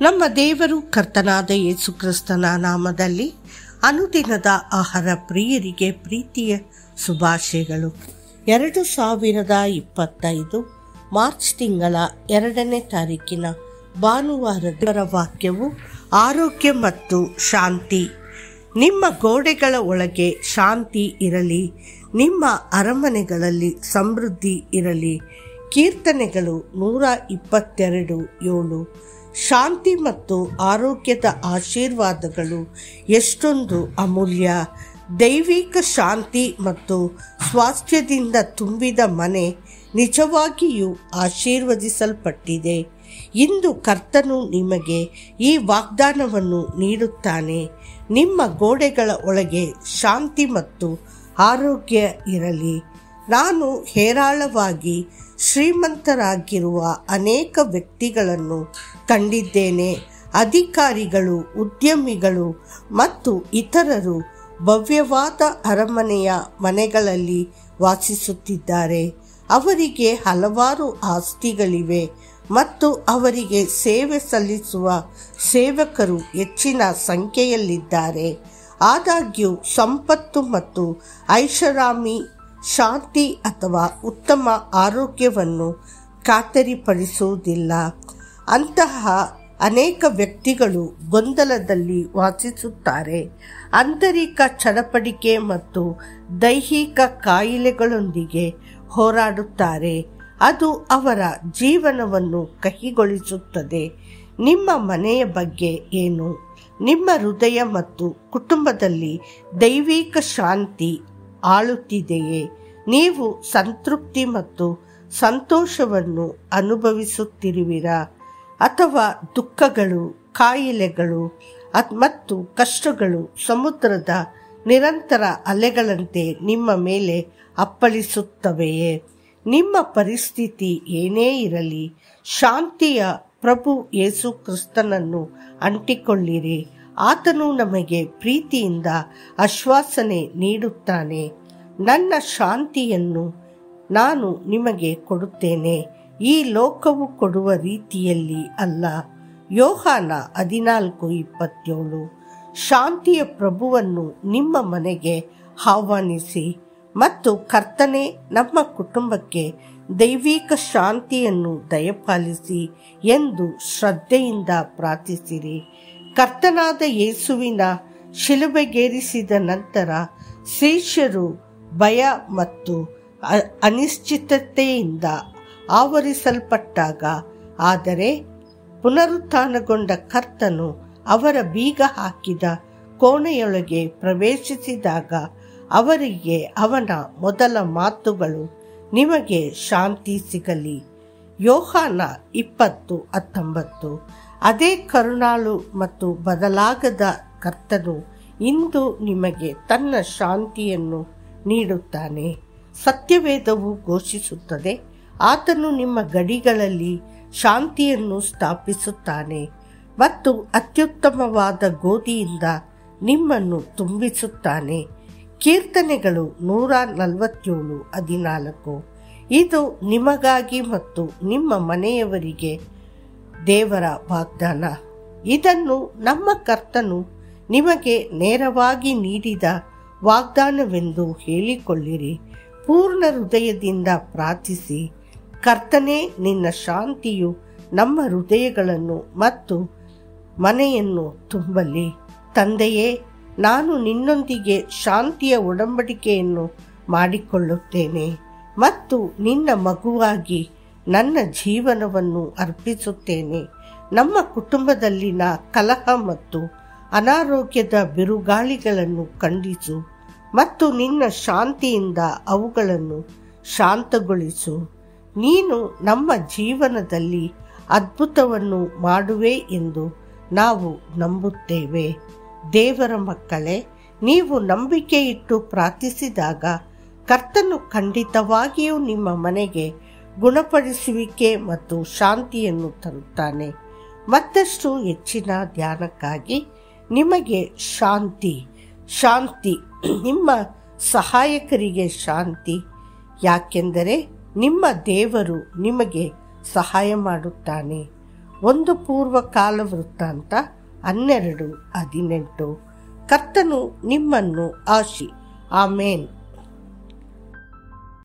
ನಮ್ಮ ದೇವರು ಕರ್ತನಾದ ಯೇಸು ಕ್ರಿಸ್ತನ ನಾಮದಲ್ಲಿ ಅನುದಿನದ ಆಹಾರ ಪ್ರಿಯರಿಗೆ ಪ್ರೀತಿಯ ಶುಭಾಶಯಗಳು. 2025 ಮಾರ್ಚ್ ತಿಂಗಳ 2ನೇ ತಾರೀಕಿನ ಭಾನುವಾರದ ವಾಕ್ಯವು ಆರೋಗ್ಯ ಮತ್ತು ಶಾಂತಿ. ನಿಮ್ಮ ಗೋಡೆಗಳ ಒಳಗೆ ಶಾಂತಿ ಇರಲಿ, ನಿಮ್ಮ ಅರಮನೆಗಳಲ್ಲಿ ಸಮೃದ್ಧಿ ಇರಲಿ. ಕೀರ್ತನೆಗಳು 122:7. ಶಾಂತಿ ಮತ್ತು ಆರೋಗ್ಯದ ಆಶೀರ್ವಾದಗಳು ಎಷ್ಟೊಂದು ಅಮೂಲ್ಯ. ದೈವಿಕ ಶಾಂತಿ ಮತ್ತು ಸ್ವಾಸ್ಥ್ಯದಿಂದ ತುಂಬಿದ ಮನೆ ನಿಜವಾಗಿಯೂ ಆಶೀರ್ವದಿಸಲ್ಪಟ್ಟಿದೆ. ಇಂದು ಕರ್ತನು ನಿಮಗೆ ಈ ವಾಗ್ದಾನವನ್ನು ನೀಡುತ್ತಾನೆ. ನಿಮ್ಮ ಗೋಡೆಗಳ ಒಳಗೆ ಶಾಂತಿ ಮತ್ತು ಆರೋಗ್ಯ ಇರಲಿ. ನಾನು ಹೇರಳವಾಗಿ ಶ್ರೀಮಂತರಾಗಿರುವ ಅನೇಕ ವ್ಯಕ್ತಿಗಳನ್ನು ಕಂಡಿದ್ದೇನೆ. ಅಧಿಕಾರಿಗಳು, ಉದ್ಯಮಿಗಳು ಮತ್ತು ಇತರರು ಭವ್ಯವಾದ ಅರಮನೆಯ ಮನೆಗಳಲ್ಲಿ ವಾಸಿಸುತ್ತಿದ್ದಾರೆ. ಅವರಿಗೆ ಹಲವಾರು ಆಸ್ತಿಗಳಿವೆ ಮತ್ತು ಅವರಿಗೆ ಸೇವೆ ಸಲ್ಲಿಸುವ ಸೇವಕರು ಹೆಚ್ಚಿನ ಸಂಖ್ಯೆಯಲ್ಲಿದ್ದಾರೆ. ಆದಾಗ್ಯೂ ಸಂಪತ್ತು ಮತ್ತು ಐಷಾರಾಮಿ ಶಾಂತಿ ಅಥವಾ ಉತ್ತಮ ಆರೋಗ್ಯವನ್ನು ಖಾತರಿಪಡಿಸುವುದಿಲ್ಲ. ಅಂತಹ ಅನೇಕ ವ್ಯಕ್ತಿಗಳು ಗೊಂದಲದಲ್ಲಿ ವಾಸಿಸುತ್ತಾರೆ, ಆಂತರಿಕ ಚಡಪಡಿಕೆ ಮತ್ತು ದೈಹಿಕ ಕಾಯಿಲೆಗಳೊಂದಿಗೆ ಹೋರಾಡುತ್ತಾರೆ. ಅದು ಅವರ ಜೀವನವನ್ನು ಕಹಿಗೊಳಿಸುತ್ತದೆ. ನಿಮ್ಮ ಮನೆಯ ಬಗ್ಗೆ ಏನು? ನಿಮ್ಮ ಹೃದಯ ಮತ್ತು ಕುಟುಂಬದಲ್ಲಿ ದೈವಿಕ ಶಾಂತಿ ಆಳುತ್ತಿದೆಯೇ? ನೀವು ಸಂತೃಪ್ತಿ ಮತ್ತು ಸಂತೋಷವನ್ನು ಅನುಭವಿಸುತ್ತಿರುವಿರಾ? ಅಥವಾ ದುಃಖಗಳು, ಕಾಯಿಲೆಗಳು ಮತ್ತು ಕಷ್ಟಗಳು ಸಮುದ್ರದ ನಿರಂತರ ಅಲೆಗಳಂತೆ ನಿಮ್ಮ ಮೇಲೆ ಅಪ್ಪಳಿಸುತ್ತವೆಯೇ? ನಿಮ್ಮ ಪರಿಸ್ಥಿತಿ ಏನೇ ಇರಲಿ, ಶಾಂತಿಯ ಪ್ರಭು ಯೇಸು ಕ್ರಿಸ್ತನನ್ನು ಅಂಟಿಕೊಳ್ಳಿರಿ. ಆತನು ನಮಗೆ ಪ್ರೀತಿಯಿಂದ ಆಶ್ವಾಸನೆ ನೀಡುತ್ತಾನೆ. ನನ್ನ ಶಾಂತಿಯನ್ನು ನಾನು ನಿಮಗೆ ಕೊಡುತ್ತೇನೆ, ಈ ಲೋಕವು ಕೊಡುವ ರೀತಿಯಲ್ಲಿ ಅಲ್ಲ. ಯೋಹಾನ 14:27. ಶಾಂತಿಯ ಪ್ರಭುವನ್ನು ನಿಮ್ಮ ಮನೆಗೆ ಆಹ್ವಾನಿಸಿ ಮತ್ತು ಕರ್ತನೆ, ನಮ್ಮ ಕುಟುಂಬಕ್ಕೆ ದೈವಿಕ ಶಾಂತಿಯನ್ನು ದಯಪಾಲಿಸಿ ಎಂದು ಶ್ರದ್ಧೆಯಿಂದ ಪ್ರಾರ್ಥಿಸಿರಿ. ಕರ್ತನಾದ ಯೇಸುವಿನ ಶಿಲುಬೆಗೇರಿಸಿದ ನಂತರ ಶಿಷ್ಯರು ಭಯ ಮತ್ತು ಅನಿಶ್ಚಿತತೆಯಿಂದ ಆವರಿಸಲ್ಪಟ್ಟಾಗ, ಆದರೆ ಪುನರುತ್ಥಾನಗೊಂಡ ಕರ್ತನು ಅವರ ಬೀಗ ಹಾಕಿದ ಕೋಣೆಯೊಳಗೆ ಪ್ರವೇಶಿಸಿದಾಗ ಅವರಿಗೆ ಅವನ ಮೊದಲ ಮಾತುಗಳು, ನಿಮಗೆ ಶಾಂತಿ ಸಿಗಲಿ. ಯೋಹಾನ 20:19. ಅದೇ ಕರುಣಾಳು ಮತ್ತು ಬದಲಾಗದ ಕರ್ತನು ಇಂದು ನಿಮಗೆ ತನ್ನ ಶಾಂತಿಯನ್ನು ನೀಡುತ್ತಾನೆ. ಸತ್ಯವೇದವು ಘೋಷಿಸುತ್ತದೆ, ಆತನು ನಿಮ್ಮ ಗಡಿಗಳಲ್ಲಿ ಶಾಂತಿಯನ್ನು ಸ್ಥಾಪಿಸುತ್ತಾನೆ ಮತ್ತು ಅತ್ಯುತ್ತಮವಾದ ಗೋಧಿಯಿಂದ ನಿಮ್ಮನ್ನು ತುಂಬಿಸುತ್ತಾನೆ. ಕೀರ್ತನೆಗಳು 147:14. ಇದು ನಿಮಗಾಗಿ ಮತ್ತು ನಿಮ್ಮ ಮನೆಯವರಿಗೆ ದೇವರ ವಾಗ್ದಾನ. ಇದನ್ನು ನಮ್ಮ ಕರ್ತನು ನಿಮಗೆ ನೇರವಾಗಿ ನೀಡಿದ ವಾಗ್ದಾನವೆಂದು ಹೇಳಿಕೊಳ್ಳಿರಿ. ಪೂರ್ಣ ಹೃದಯದಿಂದ ಪ್ರಾರ್ಥಿಸಿ, ಕರ್ತನೇ, ನಿನ್ನ ಶಾಂತಿಯು ನಮ್ಮ ಹೃದಯಗಳನ್ನು ಮತ್ತು ಮನೆಯನ್ನು ತುಂಬಲಿ. ತಂದೆಯೇ, ನಾನು ನಿನ್ನೊಂದಿಗೆ ಶಾಂತಿಯ ಒಡಂಬಡಿಕೆಯನ್ನು ಮಾಡಿಕೊಳ್ಳುತ್ತೇನೆ ಮತ್ತು ನಿನ್ನ ಮಗುವಾಗಿ ನನ್ನ ಜೀವನವನ್ನು ಅರ್ಪಿಸುತ್ತೇನೆ. ನಮ್ಮ ಕುಟುಂಬದಲ್ಲಿನ ಕಲಹ ಮತ್ತು ಅನಾರೋಗ್ಯದ ಬಿರುಗಾಳಿಗಳನ್ನು ಖಂಡಿಸು ಮತ್ತು ನಿನ್ನ ಶಾಂತಿಯಿಂದ ಅವುಗಳನ್ನು ಶಾಂತಗೊಳಿಸು. ನೀನು ನಮ್ಮ ಜೀವನದಲ್ಲಿ ಅದ್ಭುತವನ್ನು ಮಾಡುವೆ ಎಂದು ನಾವು ನಂಬುತ್ತೇವೆ. ದೇವರ ಮಕ್ಕಳೇ, ನೀವು ನಂಬಿಕೆ ಇಟ್ಟು ಪ್ರಾರ್ಥಿಸಿದಾಗ ಕರ್ತನು ಖಂಡಿತವಾಗಿಯೂ ನಿಮ್ಮ ಮನೆಗೆ ಗುಣಪಡಿಸುವಿಕೆ ಮತ್ತು ಶಾಂತಿಯನ್ನು ತರುತ್ತಾನೆ. ಮತ್ತಷ್ಟು ಹೆಚ್ಚಿನ ಧ್ಯಾನಕ್ಕಾಗಿ ನಿಮಗೆ ಶಾಂತಿ ನಿಮ್ಮ ಸಹಾಯಕರಿಗೆ ಶಾಂತಿ, ಯಾಕೆಂದರೆ ನಿಮ್ಮ ದೇವರು ನಿಮಗೆ ಸಹಾಯ ಮಾಡುತ್ತಾನೆ. 1 ಪೂರ್ವ ಕಾಲವೃತ್ತಾಂತ 12:18. ಕರ್ತನು ನಿಮ್ಮನ್ನು ಆಶೀರ್ವದಿಸಲಿ. ಆಮೇನ್.